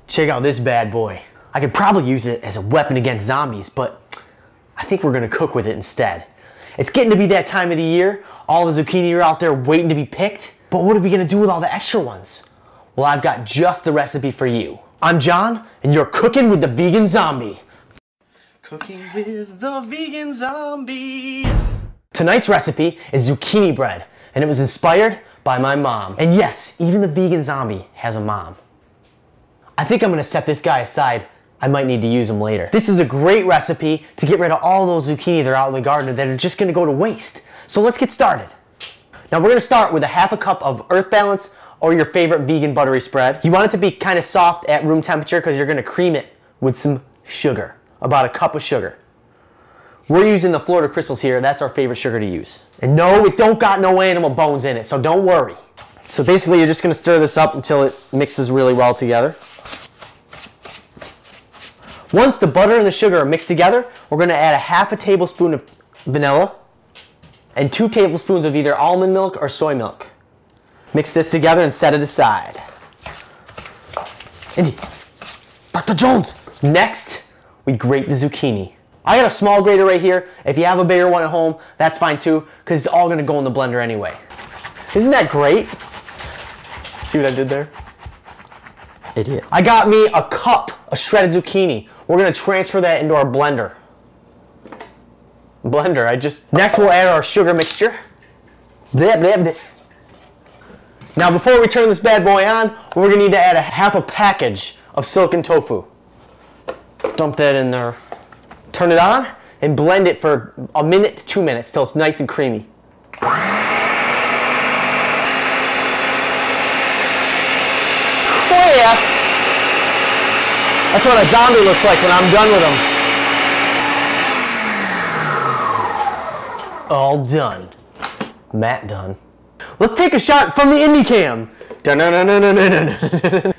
Check out this bad boy. I could probably use it as a weapon against zombies, but I think we're gonna cook with it instead. It's getting to be that time of the year. All the zucchini are out there waiting to be picked, but what are we gonna do with all the extra ones? Well, I've got just the recipe for you. I'm John, and you're cooking with the Vegan Zombie. Cooking with the Vegan Zombie. Tonight's recipe is zucchini bread, and it was inspired by my mom. And yes, even the Vegan Zombie has a mom. I think I'm gonna set this guy aside. I might need to use him later. This is a great recipe to get rid of all those zucchini that are out in the garden that are just gonna go to waste. So let's get started. Now we're gonna start with a half a cup of Earth Balance or your favorite vegan buttery spread. You want it to be kind of soft at room temperature because you're gonna cream it with some sugar, about a cup of sugar. We're using the Florida Crystals here. That's our favorite sugar to use. And no, it don't got no animal bones in it, so don't worry. So basically you're just gonna stir this up until it mixes really well together. Once the butter and the sugar are mixed together, we're going to add a half a tablespoon of vanilla and 2 tablespoons of either almond milk or soy milk. Mix this together and set it aside. Indy, Dr. Jones! Next, we grate the zucchini. I got a small grater right here. If you have a bigger one at home, that's fine too, because it's all going to go in the blender anyway. Isn't that great? See what I did there? Idiot. I got me a cup of shredded zucchini. We're gonna transfer that into our blender. Next we'll add our sugar mixture. Now before we turn this bad boy on, we're gonna need to add a half a package of silken tofu. Dump that in there. Turn it on and blend it for a minute to 2 minutes till it's nice and creamy. Yes. That's what a zombie looks like when I'm done with them. All done. Matt done. Let's take a shot from the indie cam.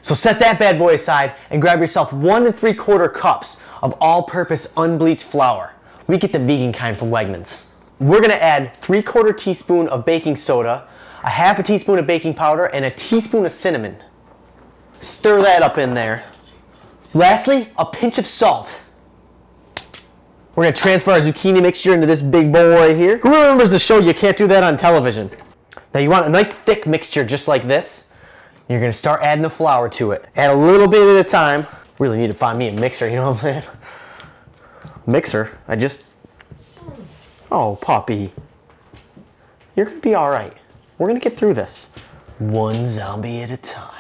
So set that bad boy aside and grab yourself 1 3/4 cups of all-purpose unbleached flour. We get the vegan kind from Wegmans. We're gonna add 3/4 teaspoon of baking soda, a half a teaspoon of baking powder, and a teaspoon of cinnamon. Stir that up in there. Lastly, a pinch of salt. We're gonna transfer our zucchini mixture into this big bowl right here. Who remembers the show You Can't Do That on Television? Now you want a nice thick mixture just like this. You're gonna start adding the flour to it. Add a little bit at a time. Really need to find me a mixer, you know what I'm saying? Mixer, oh puppy. You're gonna be all right. We're gonna get through this. One zombie at a time.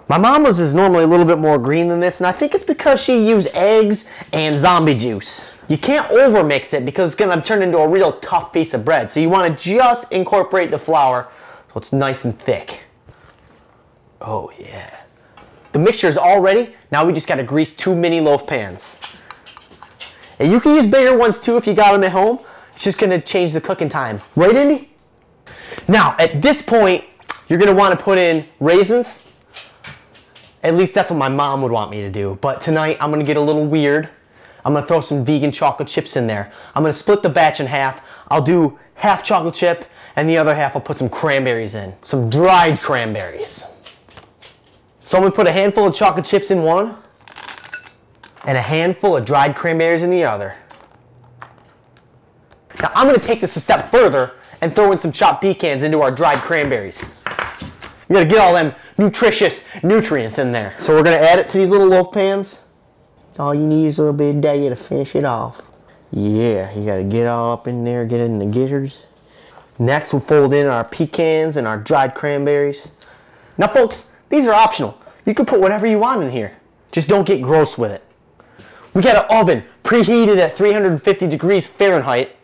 My mama's is normally a little bit more green than this, and I think it's because she used eggs and zombie juice. You can't overmix it because it's gonna turn into a real tough piece of bread. So you wanna just incorporate the flour so it's nice and thick. Oh yeah. The mixture is all ready. Now we just gotta grease 2 mini loaf pans. And you can use bigger ones too if you got them at home. It's just gonna change the cooking time. Right, Indy? Now, at this point, you're gonna wanna put in raisins. At least that's what my mom would want me to do. But tonight, I'm gonna get a little weird. I'm gonna throw some vegan chocolate chips in there. I'm gonna split the batch in half. I'll do half chocolate chip, and the other half I'll put some cranberries in. Some dried cranberries. So I'm gonna put a handful of chocolate chips in one, and a handful of dried cranberries in the other. Now I'm gonna take this a step further and throw in some chopped pecans into our dried cranberries. You gotta get all them nutritious nutrients in there. So we're gonna add it to these little loaf pans. All you need is a little bit of daya to finish it off. Yeah, you gotta get all up in there, get it in the gizzards. Next we'll fold in our pecans and our dried cranberries. Now folks, these are optional. You can put whatever you want in here. Just don't get gross with it. We got an oven preheated at 350 degrees Fahrenheit.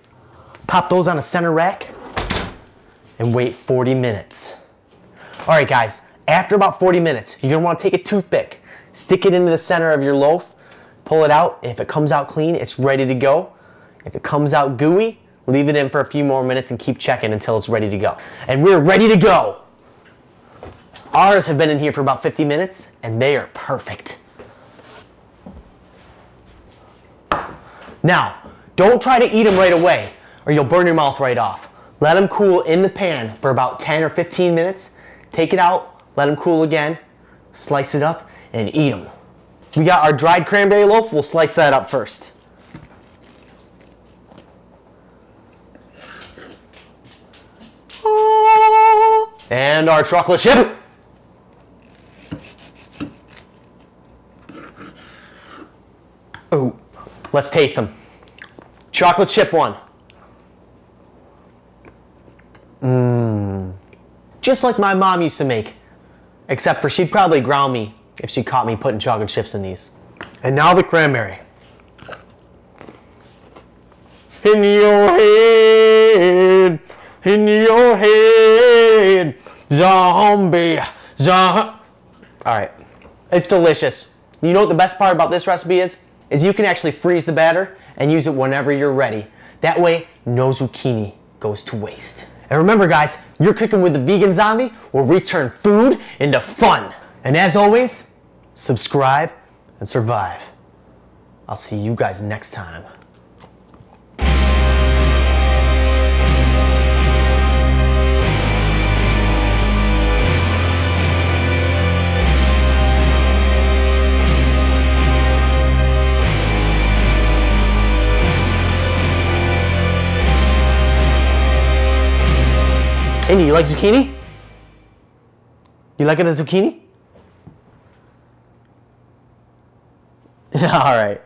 Pop those on a center rack and wait 40 minutes. All right guys, after about 40 minutes, you're gonna wanna take a toothpick, stick it into the center of your loaf, pull it out. If it comes out clean, it's ready to go. If it comes out gooey, leave it in for a few more minutes and keep checking until it's ready to go. And we're ready to go. Ours have been in here for about 50 minutes and they are perfect. Now, don't try to eat them right away or you'll burn your mouth right off. Let them cool in the pan for about 10 or 15 minutes. Take it out, let them cool again, slice it up, and eat them. We got our dried cranberry loaf. We'll slice that up first. And our chocolate chip. Oh, let's taste them. Chocolate chip one. Just like my mom used to make. Except for she'd probably ground me if she caught me putting chocolate chips in these. And now the cranberry. In your head, zombie. Alright, it's delicious. You know what the best part about this recipe is? Is you can actually freeze the batter and use it whenever you're ready. That way, no zucchini goes to waste. And remember guys, you're cooking with the Vegan Zombie, where we turn food into fun. And as always, subscribe and survive. I'll see you guys next time. Andy, you like zucchini? You like it as zucchini? All right.